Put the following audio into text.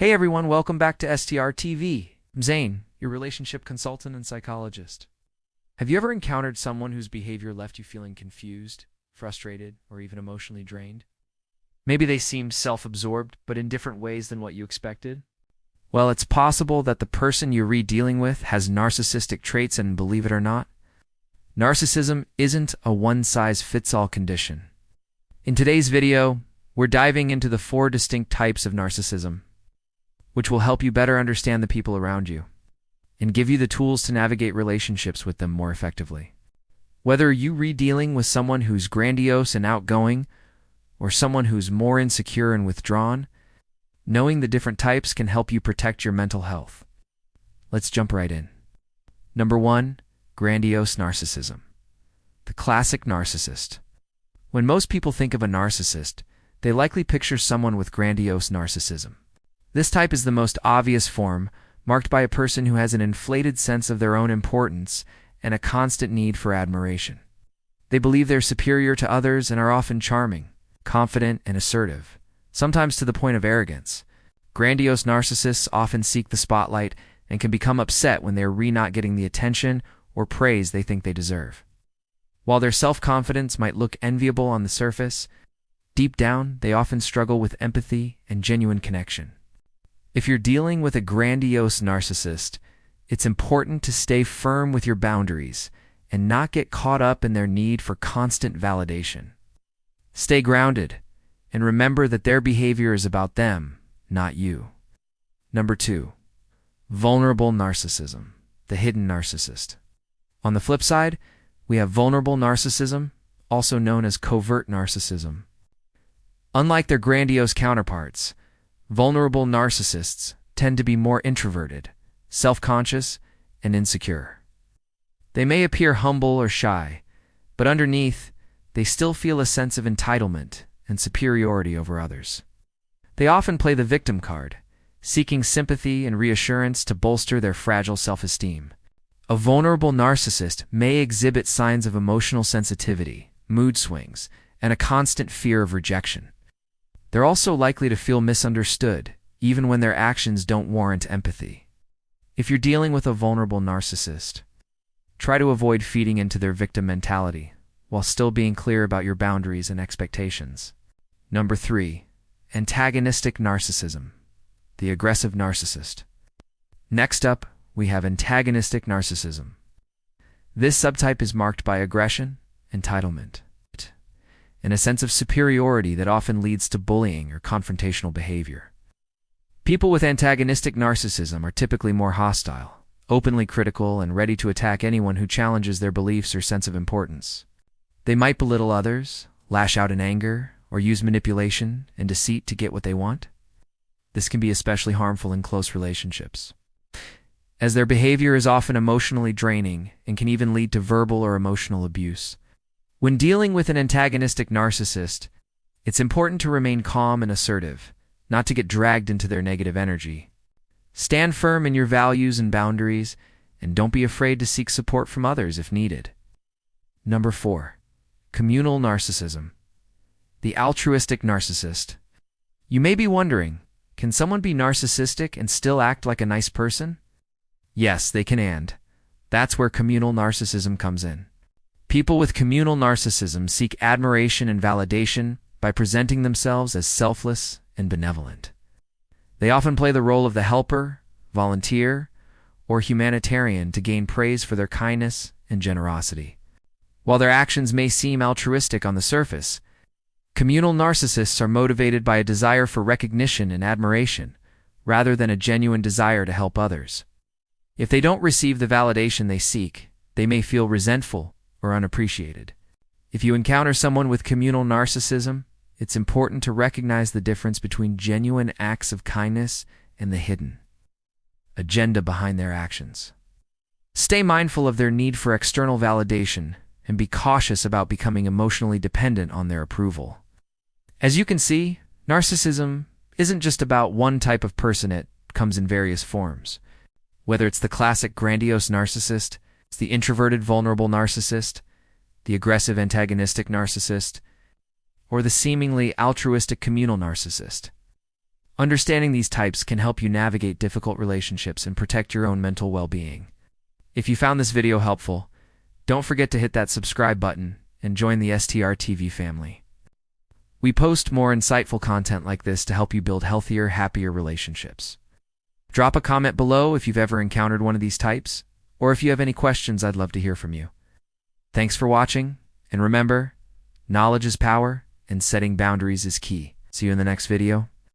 Hey everyone, welcome back to STR TV. I'm Zane, your relationship consultant and psychologist. Have you ever encountered someone whose behavior left you feeling confused, frustrated, or even emotionally drained? Maybe they seemed self-absorbed, but in different ways than what you expected? Well, it's possible that the person you're dealing with has narcissistic traits, and believe it or not, narcissism isn't a one-size-fits-all condition. In today's video, we're diving into the 4 distinct types of narcissism, which will help you better understand the people around you and give you the tools to navigate relationships with them more effectively. Whether you're dealing with someone who's grandiose and outgoing or someone who's more insecure and withdrawn, knowing the different types can help you protect your mental health. Let's jump right in. Number 1, grandiose narcissism. The classic narcissist. When most people think of a narcissist, they likely picture someone with grandiose narcissism. This type is the most obvious form, marked by a person who has an inflated sense of their own importance and a constant need for admiration. They believe they're superior to others and are often charming, confident, and assertive, sometimes to the point of arrogance. Grandiose narcissists often seek the spotlight and can become upset when they're not getting the attention or praise they think they deserve. While their self-confidence might look enviable on the surface, deep down they often struggle with empathy and genuine connection. If you're dealing with a grandiose narcissist, it's important to stay firm with your boundaries and not get caught up in their need for constant validation. Stay grounded and remember that their behavior is about them, not you. Number 2, vulnerable narcissism, the hidden narcissist. On the flip side, we have vulnerable narcissism, also known as covert narcissism. Unlike their grandiose counterparts, vulnerable narcissists tend to be more introverted, self-conscious, and insecure. They may appear humble or shy, but underneath, they still feel a sense of entitlement and superiority over others. They often play the victim card, seeking sympathy and reassurance to bolster their fragile self-esteem. A vulnerable narcissist may exhibit signs of emotional sensitivity, mood swings, and a constant fear of rejection. They're also likely to feel misunderstood, even when their actions don't warrant empathy. If you're dealing with a vulnerable narcissist, try to avoid feeding into their victim mentality while still being clear about your boundaries and expectations. Number 3, antagonistic narcissism, the aggressive narcissist. Next up, we have antagonistic narcissism. This subtype is marked by aggression, entitlement, and a sense of superiority that often leads to bullying or confrontational behavior. People with antagonistic narcissism are typically more hostile, openly critical, and ready to attack anyone who challenges their beliefs or sense of importance. They might belittle others, lash out in anger, or use manipulation and deceit to get what they want. This can be especially harmful in close relationships, as their behavior is often emotionally draining and can even lead to verbal or emotional abuse. When dealing with an antagonistic narcissist, it's important to remain calm and assertive, not to get dragged into their negative energy. Stand firm in your values and boundaries, and don't be afraid to seek support from others if needed. Number 4, communal narcissism, the altruistic narcissist. You may be wondering, can someone be narcissistic and still act like a nice person? Yes, they can, and that's where communal narcissism comes in. People with communal narcissism seek admiration and validation by presenting themselves as selfless and benevolent. They often play the role of the helper, volunteer, or humanitarian to gain praise for their kindness and generosity. While their actions may seem altruistic on the surface, communal narcissists are motivated by a desire for recognition and admiration, rather than a genuine desire to help others. If they don't receive the validation they seek, they may feel resentful or unappreciated. If you encounter someone with communal narcissism, it's important to recognize the difference between genuine acts of kindness and the hidden agenda behind their actions. Stay mindful of their need for external validation and be cautious about becoming emotionally dependent on their approval. As you can see, narcissism isn't just about one type of person. It comes in various forms. Whether it's the classic grandiose narcissist, it's the introverted vulnerable narcissist, the aggressive antagonistic narcissist, or the seemingly altruistic communal narcissist. Understanding these types can help you navigate difficult relationships and protect your own mental well-being. If you found this video helpful, don't forget to hit that subscribe button and join the STR TV family. We post more insightful content like this to help you build healthier, happier relationships. Drop a comment below if you've ever encountered one of these types, or if you have any questions, I'd love to hear from you. Thanks for watching, and remember, knowledge is power, and setting boundaries is key. See you in the next video.